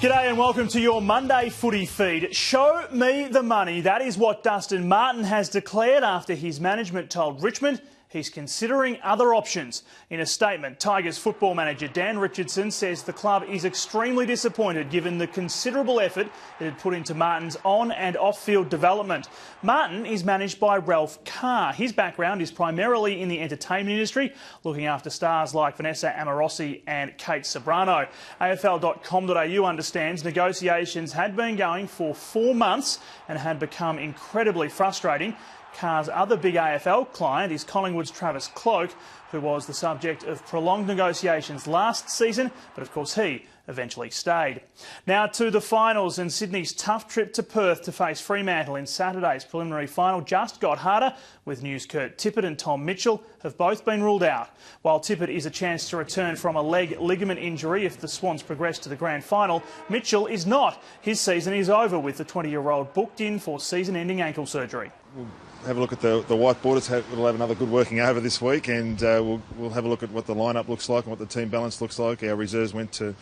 G'day and welcome to your Monday footy feed. Show me the money. That is what Dustin Martin has declared after his management told Richmond he's considering other options. In a statement, Tigers football manager Dan Richardson says the club is extremely disappointed given the considerable effort it had put into Martin's on and off-field development. Martin is managed by Ralph Carr. His background is primarily in the entertainment industry, looking after stars like Vanessa Amorosi and Kate Sobrano. AFL.com.au understands negotiations had been going for 4 months and had become incredibly frustrating. Carr's other big AFL client is Collingwood's Travis Cloke, who was the subject of prolonged negotiations last season, but of course he eventually stayed. Now to the finals, and Sydney's tough trip to Perth to face Fremantle in Saturday's preliminary final just got harder, with news Kurt Tippett and Tom Mitchell have both been ruled out. While Tippett is a chance to return from a leg ligament injury if the Swans progress to the grand final, Mitchell is not. His season is over, with the 20-year-old booked in for season-ending ankle surgery. We'll have a look at the whiteboard. We'll have another good working over this week, and we'll have a look at what the lineup looks like and what the team balance looks like. Our reserves went to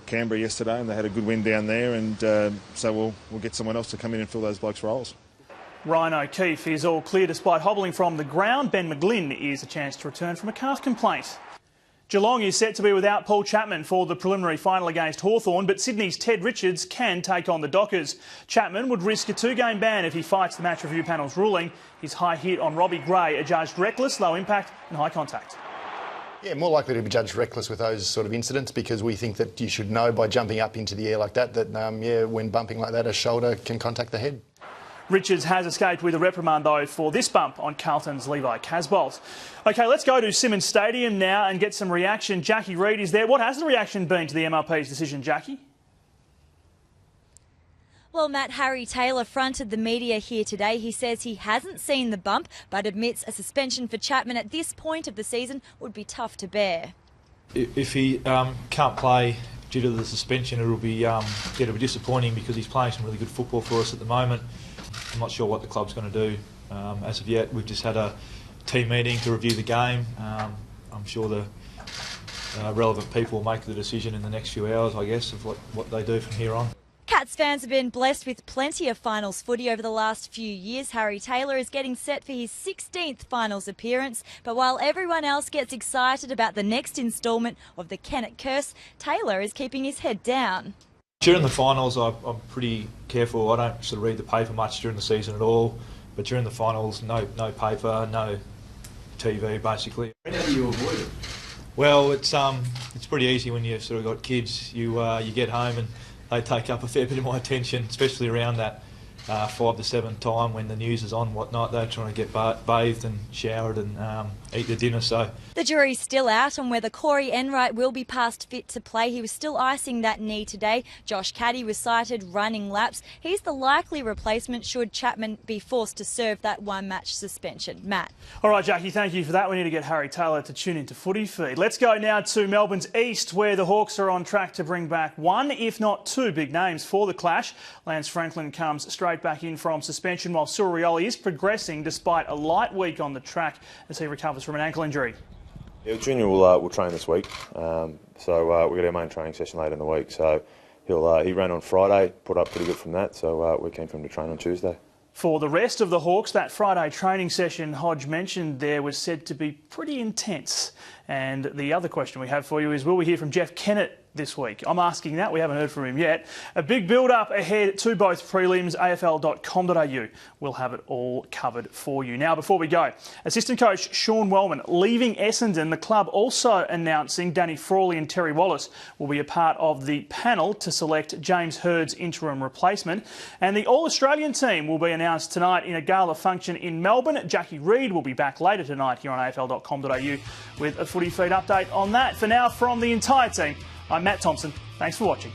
Canberra yesterday and they had a good win down there, and so we'll get someone else to come in and fill those blokes' roles. Ryan O'Keefe is all clear despite hobbling from the ground. Ben McGlynn is a chance to return from a calf complaint. Geelong is set to be without Paul Chapman for the preliminary final against Hawthorn, but Sydney's Ted Richards can take on the Dockers. Chapman would risk a 2-game ban if he fights the match review panel's ruling. His high hit on Robbie Gray adjudged reckless, low impact and high contact. Yeah, more likely to be judged reckless with those sort of incidents, because we think that you should know by jumping up into the air like that, when bumping like that, a shoulder can contact the head. Richards has escaped with a reprimand, though, for this bump on Carlton's Levi Casbolt. OK, let's go to Simmons Stadium now and get some reaction. Jackie Reid is there. What has the reaction been to the MRP's decision, Jackie? Well, Matt, Harry Taylor fronted the media here today. He says he hasn't seen the bump, but admits a suspension for Chapman at this point of the season would be tough to bear. If he can't play due to the suspension, it'll be disappointing, because he's playing some really good football for us at the moment. I'm not sure what the club's going to do as of yet. We've just had a team meeting to review the game. I'm sure the relevant people will make the decision in the next few hours, I guess, of what they do from here on. Cats fans have been blessed with plenty of finals footy over the last few years. Harry Taylor is getting set for his 16th finals appearance, but while everyone else gets excited about the next instalment of the Kennett curse, Taylor is keeping his head down. During the finals, I'm pretty careful. I don't sort of read the paper much during the season at all, but during the finals, no paper, no TV, basically. How do you avoid it? Well, it's pretty easy when you've sort of got kids. You get home and they take up a fair bit of my attention, especially around that 5 to 7 time when the news is on and whatnot. They're trying to get bathed and showered and eat their dinner. So the jury's still out on whether Corey Enright will be past fit to play. He was still icing that knee today. Josh Caddy was cited running laps. He's the likely replacement should Chapman be forced to serve that 1-match suspension. Matt. All right, Jackie, thank you for that. We need to get Harry Taylor to tune into Footy Feed. Let's go now to Melbourne's East, where the Hawks are on track to bring back 1, if not 2 big names for the clash. Lance Franklin comes straight back in from suspension, while Surioli is progressing despite a light week on the track as he recovers from an ankle injury. Yeah, Junior will train this week, so we've got our main training session later in the week. So he ran on Friday, put up pretty good from that, so we're keen for him to train on Tuesday. For the rest of the Hawks, that Friday training session Hodge mentioned there was said to be pretty intense. And the other question we have for you is, will we hear from Jeff Kennett this week? I'm asking that. We haven't heard from him yet. A big build-up ahead to both prelims. AFL.com.au will have it all covered for you. Now, before we go, assistant coach Sean Wellman leaving Essendon. The club also announcing Danny Frawley and Terry Wallace will be a part of the panel to select James Hurd's interim replacement. And the All-Australian team will be announced tonight in a gala function in Melbourne. Jackie Reid will be back later tonight here on AFL.com.au with a Footy Feed update on that. For now, from the entire team, I'm Matt Thompson. Thanks for watching.